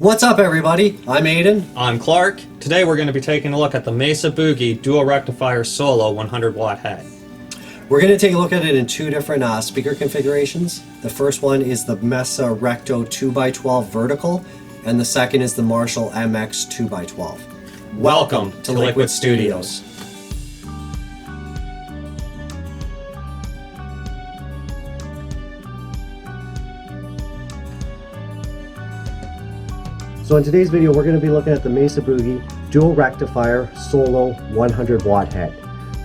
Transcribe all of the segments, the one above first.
What's up, everybody? I'm Aiden. I'm Clark. Today we're going to be taking a look at the Mesa Dual Rectifier Solo 100 watt head. We're going to take a look at it in two different speaker configurations. The first one is the Mesa Recto 2x12 vertical, and the second is the Marshall MX 2x12. Welcome to Liquid Studios. So in today's video, we're going to be looking at the Mesa Dual Rectifier Solo 100 watt head.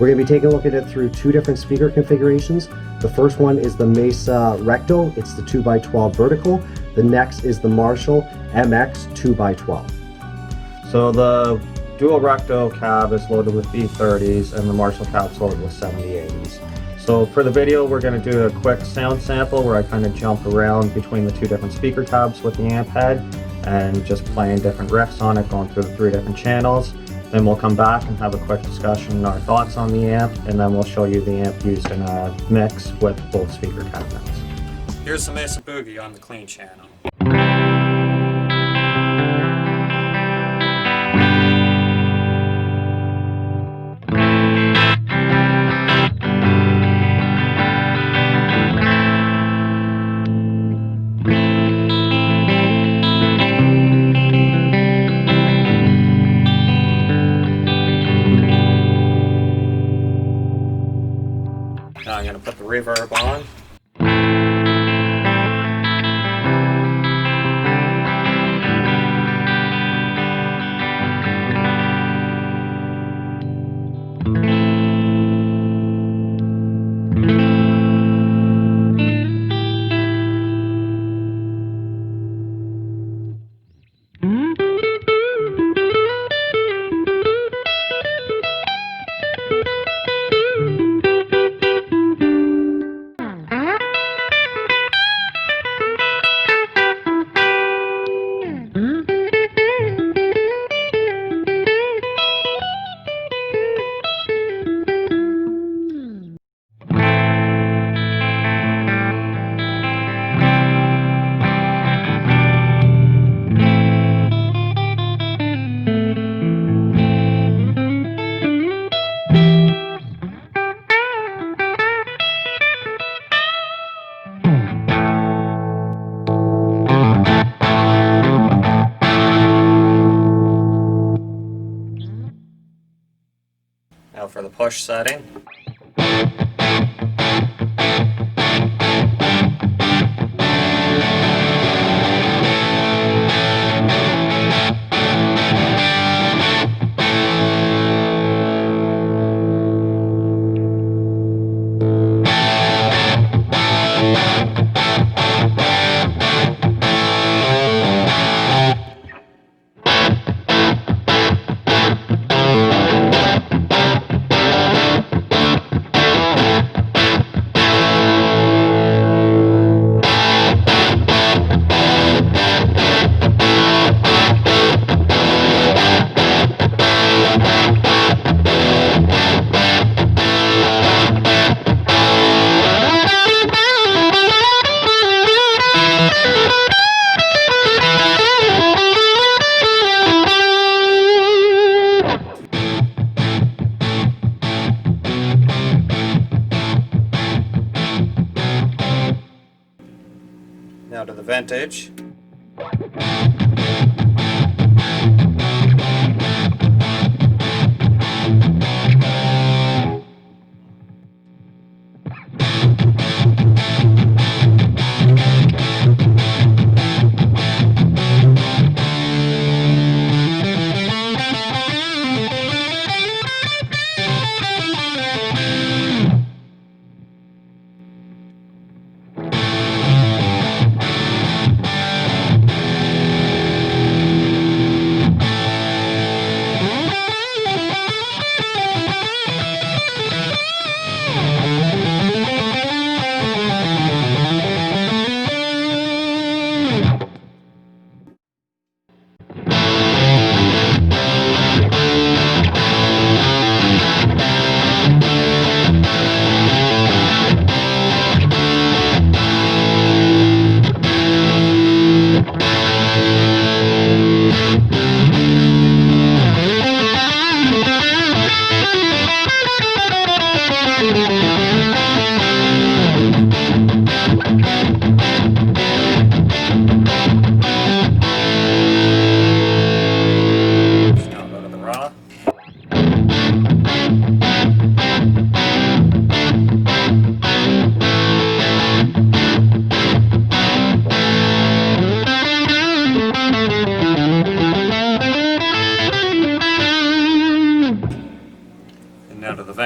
We're going to be taking a look at it through two different speaker configurations. The first one is the Mesa Recto, it's the 2x12 vertical. The next is the Marshall MX 2x12. So the Dual Recto Cab is loaded with B30s and the Marshall Cab's loaded with 7080s. So for the video, we're going to do a quick sound sample where I kind of jump around between the two different speaker tabs with the amp head and just playing different riffs on it, going through the three different channels. Then we'll come back and have a quick discussion on our thoughts on the amp, and then we'll show you the amp used in a mix with both speaker cabinets. Here's the Mesa Boogie on the clean channel. Now I'm going to put the reverb on. Now for the push setting. Now to the vintage.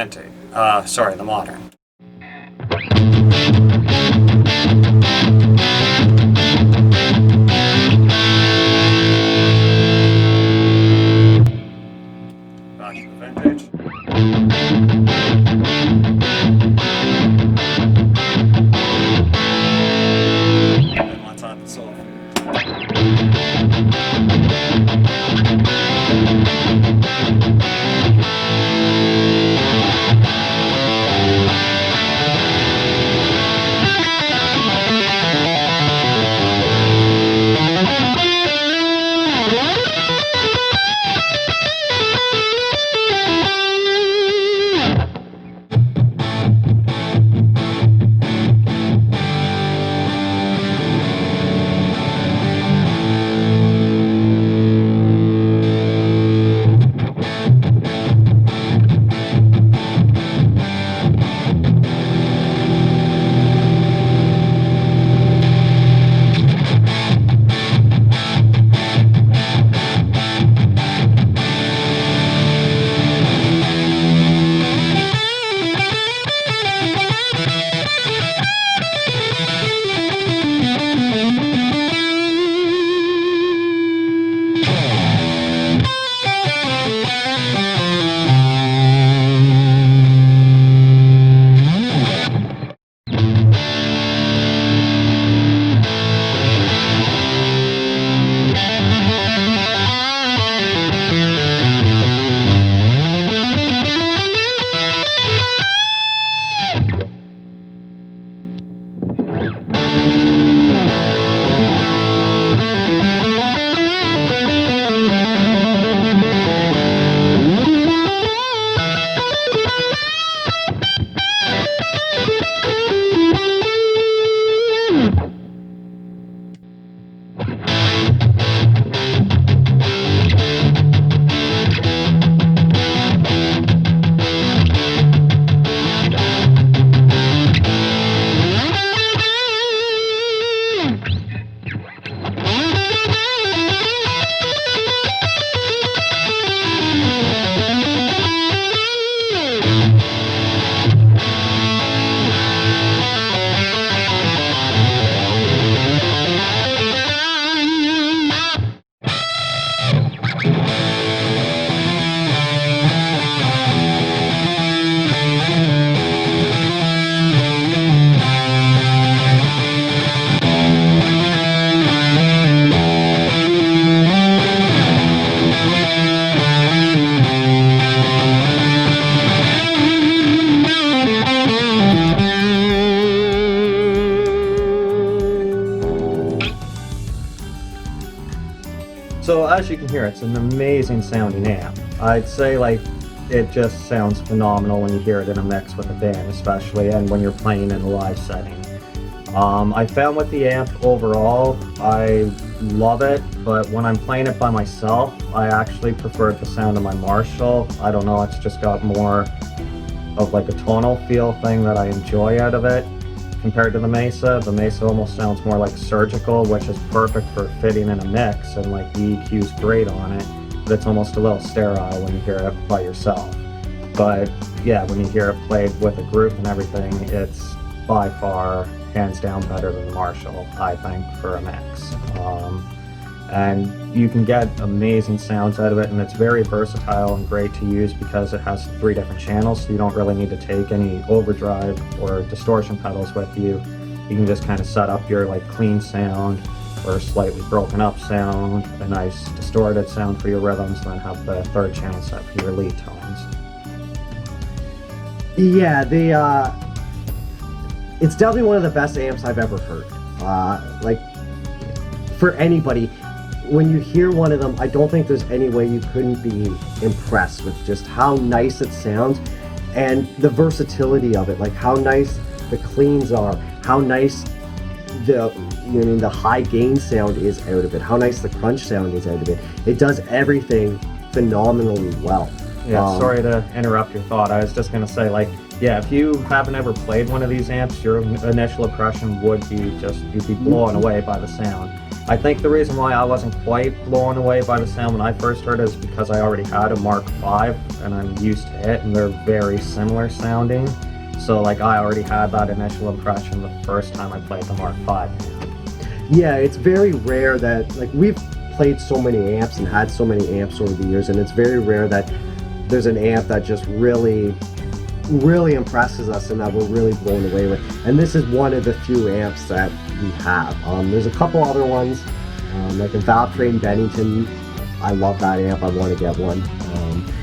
vintage. Sorry, the modern. Back to the vintage. And then let's add the solo. So as you can hear, it's an amazing sounding amp. I'd say like it just sounds phenomenal when you hear it in a mix with a band, especially, and when you're playing in a live setting. I found with the amp overall, I love it, but when I'm playing it by myself, I actually prefer the sound of my Marshall. I don't know, it's just got more of like a tonal feel thing that I enjoy out of it. Compared to the Mesa almost sounds more like surgical, which is perfect for fitting in a mix, and like the EQ's great on it, but it's almost a little sterile when you hear it by yourself. But yeah, when you hear it played with a group and everything, it's by far, hands down, better than the Marshall, I think, for a mix. And you can get amazing sounds out of it, and it's very versatile and great to use because it has 3 different channels, so you don't really need to take any overdrive or distortion pedals with you. You can just kind of set up your like clean sound or slightly broken up sound, a nice distorted sound for your rhythms, and then have the 3rd channel set for your lead tones. Yeah, it's definitely one of the best amps I've ever heard. Like, for anybody, when you hear one of them, I don't think there's any way you couldn't be impressed with just how nice it sounds and the versatility of it, like how nice the cleans are, how nice the high gain sound is out of it, how nice the crunch sound is out of it. It does everything phenomenally well. Yeah, sorry to interrupt your thought. I was just going to say, like, yeah, if you haven't ever played one of these amps, your initial impression would be just, you'd be blown away by the sound. I think the reason why I wasn't quite blown away by the sound when I first heard it is because I already had a Mark V and I'm used to it, and they're very similar sounding. So like I already had that initial impression the first time I played the Mark V. Yeah, it's very rare that, like, we've played so many amps and had so many amps over the years, and it's very rare that there's an amp that just really impresses us and that we're really blown away with. And this is one of the few amps that we have. There's a couple other ones, like a Valtrain Bennington. I love that amp. I want to get one.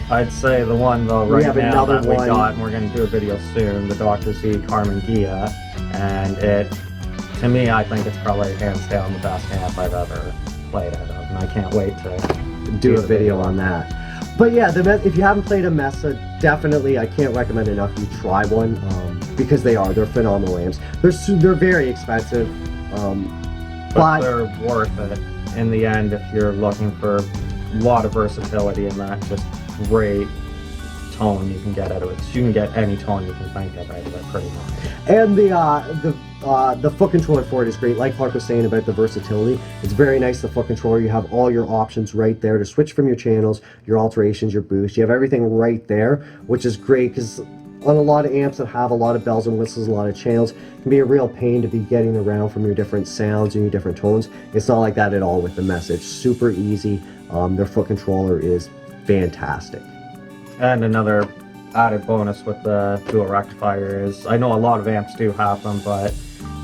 I'd say the one though We right have now another that we one. got, and we're going to do a video soon, the Dr. Z Carmen Gia, and it, to me, I think it's probably hands down the best amp I've ever played out of, and I can't wait to do a video on that. But yeah, if you haven't played a Mesa, definitely I can't recommend enough you try one, because they're phenomenal amps. They're very expensive, but they're worth it in the end if you're looking for a lot of versatility and that just great tone you can get out of it. You can get any tone you can think of out of it pretty much. And the foot controller for it is great. Like Clark was saying about the versatility, it's very nice. The foot controller, you have all your options right there to switch from your channels, your alterations, your boost. You have everything right there, which is great, because on a lot of amps that have a lot of bells and whistles, a lot of channels, it can be a real pain to be getting around from your different sounds and your different tones. It's not like that at all with the Mesa. It's super easy. Their foot controller is fantastic. And another added bonus with the dual rectifier is, I know a lot of amps do have them, but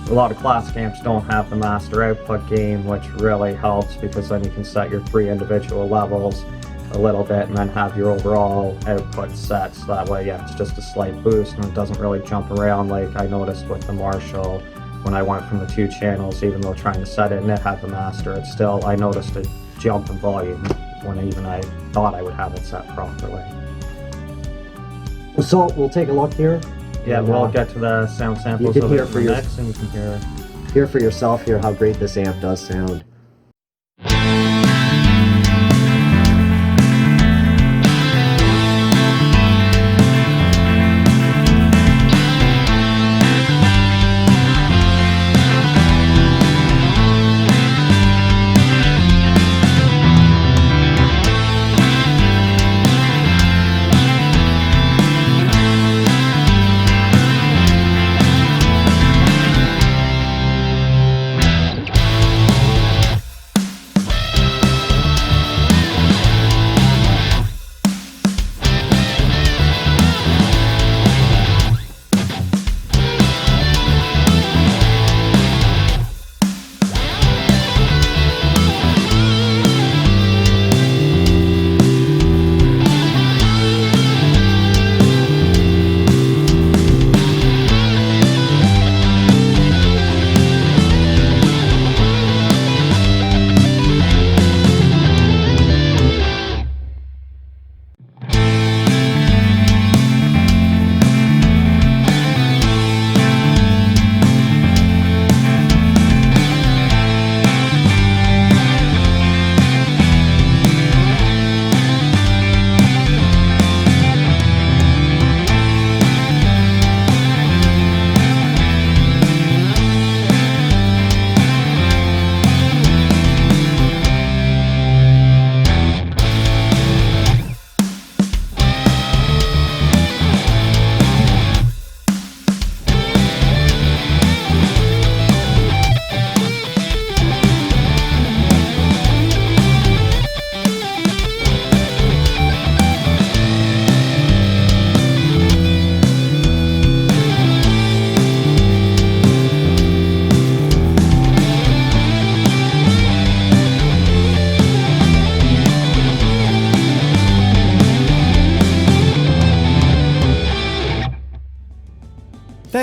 a lot of classic amps don't have the master output gain, which really helps, because then you can set your 3 individual levels a little bit and then have your overall output set. So that way, yeah, it's just a slight boost and it doesn't really jump around like I noticed with the Marshall when I went from the 2 channels. Even though trying to set it and it had the master, it's still, I noticed a jump in volume when I thought I would have it set properly. So we'll take a look here. Yeah, and, we'll get to the sound samples can of hear it for in the your- mix, and you can hear for yourself here how great this amp does sound.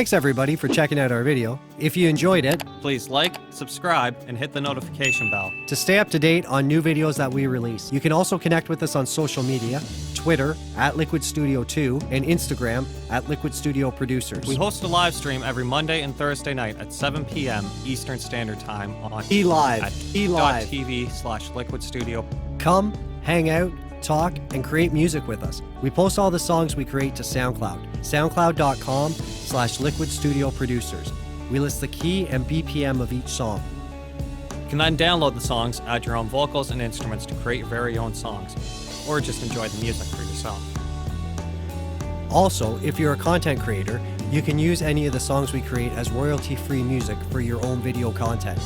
Thanks everybody for checking out our video. If you enjoyed it, Please like, subscribe, and hit the notification bell. to stay up to date on new videos that we release, you can also connect with us on social media, Twitter @Liquid Studio 2 and Instagram @Liquid Studio Producers. We host a live stream every Monday and Thursday night at 7 p.m. Eastern Standard Time on eLive, at eLive. TV/Liquid Studio. Come, hang out, talk, and create music with us. We post all the songs we create to SoundCloud, soundcloud.com/Liquid Studio Producers. We list the key and BPM of each song. can then download the songs, add your own vocals and instruments to create your very own songs, or just enjoy the music for yourself. Also, if you're a content creator, you can use any of the songs we create as royalty-free music for your own video content.